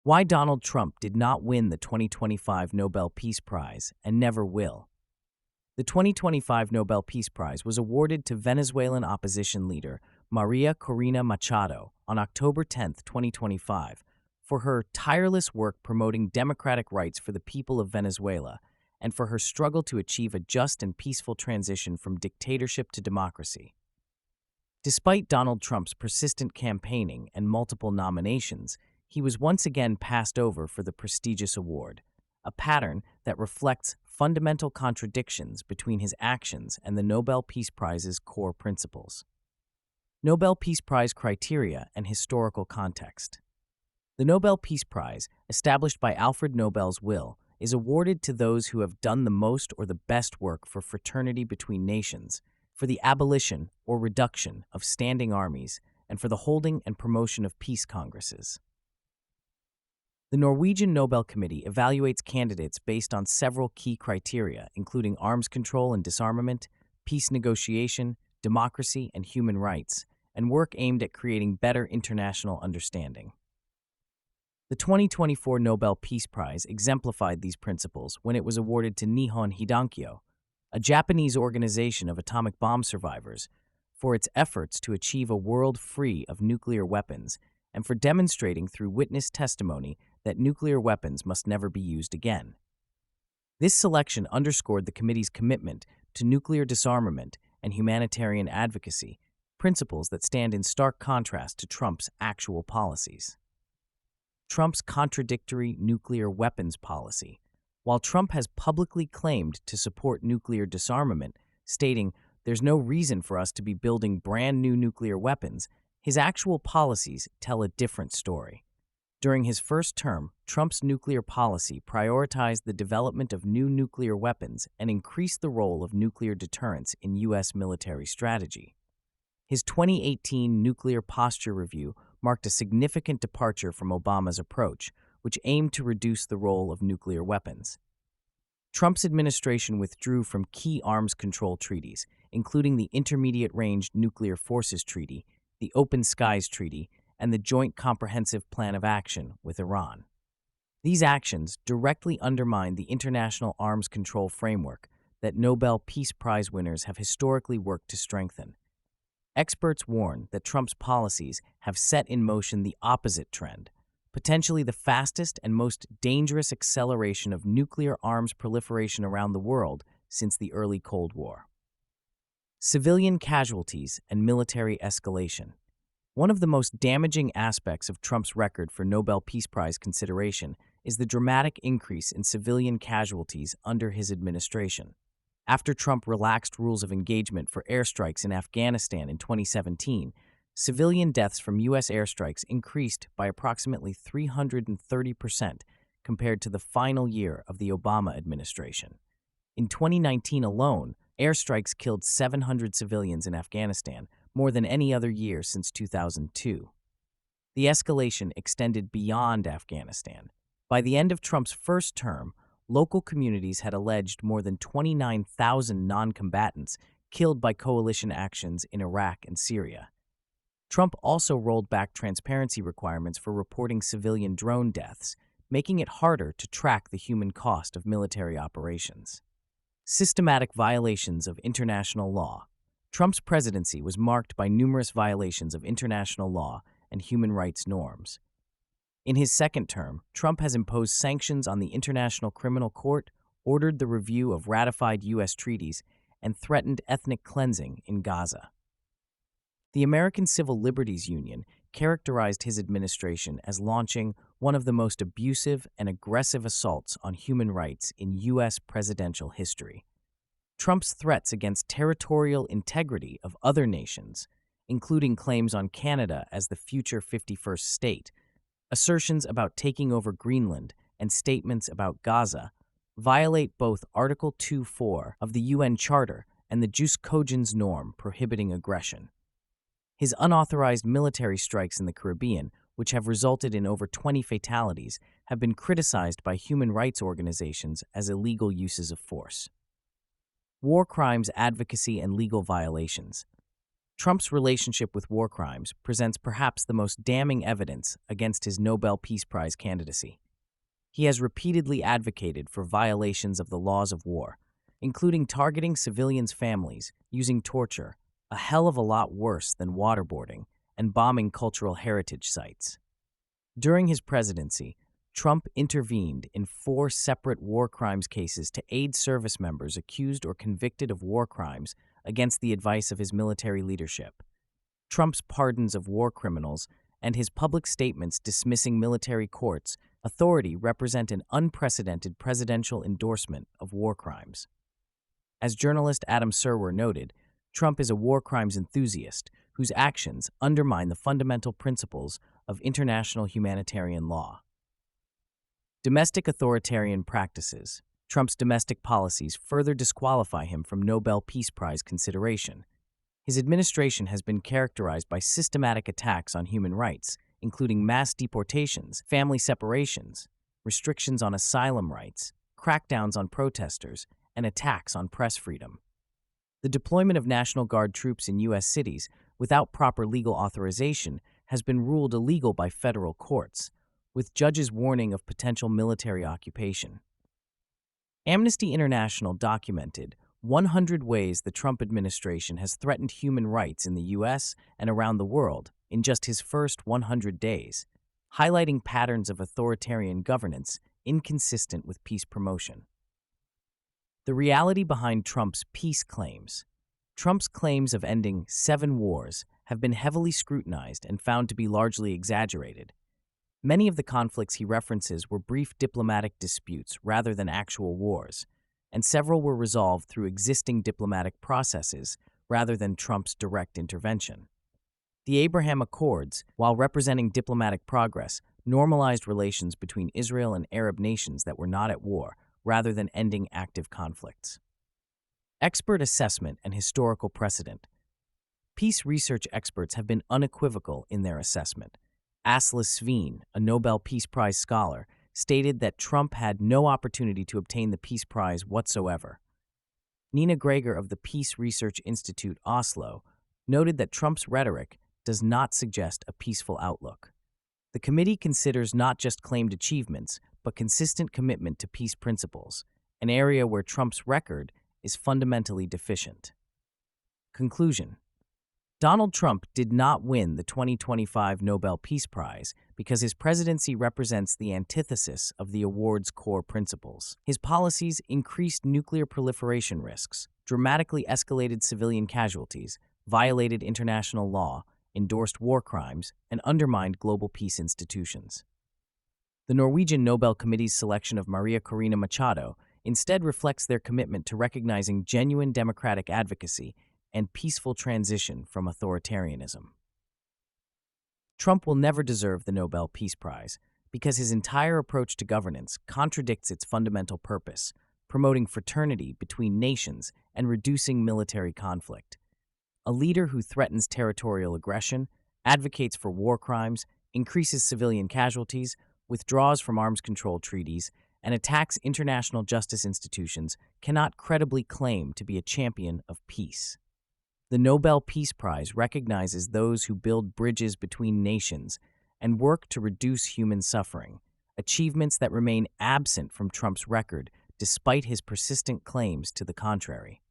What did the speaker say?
Why Donald Trump did not win the 2025 Nobel Peace Prize and never will. The 2025 Nobel Peace Prize was awarded to Venezuelan opposition leader María Corina Machado on October 10, 2025, for her tireless work promoting democratic rights for the people of Venezuela and for her struggle to achieve a just and peaceful transition from dictatorship to democracy. Despite Donald Trump's persistent campaigning and multiple nominations, he was once again passed over for the prestigious award, a pattern that reflects fundamental contradictions between his actions and the Nobel Peace Prize's core principles. Nobel Peace Prize criteria and historical context. The Nobel Peace Prize, established by Alfred Nobel's will, is awarded to those who have done the most or the best work for fraternity between nations, for the abolition or reduction of standing armies, and for the holding and promotion of peace congresses. The Norwegian Nobel Committee evaluates candidates based on several key criteria, including arms control and disarmament, peace negotiation, democracy, and human rights, and work aimed at creating better international understanding. The 2024 Nobel Peace Prize exemplified these principles when it was awarded to Nihon Hidankyo, a Japanese organization of atomic bomb survivors, for its efforts to achieve a world free of nuclear weapons and for demonstrating through witness testimony that nuclear weapons must never be used again. This selection underscored the committee's commitment to nuclear disarmament and humanitarian advocacy, principles that stand in stark contrast to Trump's actual policies. Trump's contradictory nuclear weapons policy. While Trump has publicly claimed to support nuclear disarmament, stating, "There's no reason for us to be building brand new nuclear weapons," his actual policies tell a different story. During his first term, Trump's nuclear policy prioritized the development of new nuclear weapons and increased the role of nuclear deterrence in U.S. military strategy. His 2018 Nuclear Posture Review marked a significant departure from Obama's approach, which aimed to reduce the role of nuclear weapons. Trump's administration withdrew from key arms control treaties, including the Intermediate Range Nuclear Forces Treaty, the Open Skies Treaty, and the Joint Comprehensive Plan of Action with Iran. These actions directly undermine the international arms control framework that Nobel Peace Prize winners have historically worked to strengthen. Experts warn that Trump's policies have set in motion the opposite trend, potentially the fastest and most dangerous acceleration of nuclear arms proliferation around the world since the early Cold War. Civilian casualties and military escalation. One of the most damaging aspects of Trump's record for Nobel Peace Prize consideration is the dramatic increase in civilian casualties under his administration. After Trump relaxed rules of engagement for airstrikes in Afghanistan in 2017, civilian deaths from U.S. airstrikes increased by approximately 330% compared to the final year of the Obama administration. In 2019 alone, airstrikes killed 700 civilians in Afghanistan, more than any other year since 2002. The escalation extended beyond Afghanistan. By the end of Trump's first term, local communities had alleged more than 29,000 non-combatants killed by coalition actions in Iraq and Syria. Trump also rolled back transparency requirements for reporting civilian drone deaths, making it harder to track the human cost of military operations. Systematic violations of international law. Trump's presidency was marked by numerous violations of international law and human rights norms. In his second term, Trump has imposed sanctions on the International Criminal Court, ordered the review of ratified U.S. treaties, and threatened ethnic cleansing in Gaza. The American Civil Liberties Union characterized his administration as launching one of the most abusive and aggressive assaults on human rights in U.S. presidential history. Trump's threats against territorial integrity of other nations, including claims on Canada as the future 51st state, assertions about taking over Greenland, and statements about Gaza, violate both Article 2.4 of the UN Charter and the Jus Cogens norm prohibiting aggression. His unauthorized military strikes in the Caribbean, which have resulted in over 20 fatalities, have been criticized by human rights organizations as illegal uses of force. War crimes advocacy and legal violations. Trump's relationship with war crimes presents perhaps the most damning evidence against his Nobel Peace Prize candidacy. He has repeatedly advocated for violations of the laws of war, including targeting civilians' families, using torture, a hell of a lot worse than waterboarding, and bombing cultural heritage sites. During his presidency, Trump intervened in 4 separate war crimes cases to aid service members accused or convicted of war crimes against the advice of his military leadership. Trump's pardons of war criminals and his public statements dismissing military courts' authority represent an unprecedented presidential endorsement of war crimes. As journalist Adam Serwer noted, Trump is a war crimes enthusiast whose actions undermine the fundamental principles of international humanitarian law. Domestic authoritarian practices. Trump's domestic policies further disqualify him from Nobel Peace Prize consideration. His administration has been characterized by systematic attacks on human rights, including mass deportations, family separations, restrictions on asylum rights, crackdowns on protesters, and attacks on press freedom. The deployment of National Guard troops in U.S. cities without proper legal authorization has been ruled illegal by federal courts, with judges warning of potential military occupation. Amnesty International documented 100 ways the Trump administration has threatened human rights in the U.S. and around the world in just his first 100 days, highlighting patterns of authoritarian governance inconsistent with peace promotion. The reality behind Trump's peace claims. Trump's claims of ending 7 wars have been heavily scrutinized and found to be largely exaggerated. Many of the conflicts he references were brief diplomatic disputes rather than actual wars, and several were resolved through existing diplomatic processes rather than Trump's direct intervention. The Abraham Accords, while representing diplomatic progress, normalized relations between Israel and Arab nations that were not at war, rather than ending active conflicts. Expert assessment and historical precedent. Peace research experts have been unequivocal in their assessment. Asla Sveen, a Nobel Peace Prize scholar, stated that Trump had no opportunity to obtain the Peace Prize whatsoever. Nina Greger of the Peace Research Institute, Oslo, noted that Trump's rhetoric does not suggest a peaceful outlook. The committee considers not just claimed achievements, but consistent commitment to peace principles, an area where Trump's record is fundamentally deficient. Conclusion. Donald Trump did not win the 2025 Nobel Peace Prize because his presidency represents the antithesis of the award's core principles. His policies increased nuclear proliferation risks, dramatically escalated civilian casualties, violated international law, endorsed war crimes, and undermined global peace institutions. The Norwegian Nobel Committee's selection of María Corina Machado instead reflects their commitment to recognizing genuine democratic advocacy and peaceful transition from authoritarianism. Trump will never deserve the Nobel Peace Prize because his entire approach to governance contradicts its fundamental purpose, promoting fraternity between nations and reducing military conflict. A leader who threatens territorial aggression, advocates for war crimes, increases civilian casualties, withdraws from arms control treaties, and attacks international justice institutions cannot credibly claim to be a champion of peace. The Nobel Peace Prize recognizes those who build bridges between nations and work to reduce human suffering, achievements that remain absent from Trump's record despite his persistent claims to the contrary.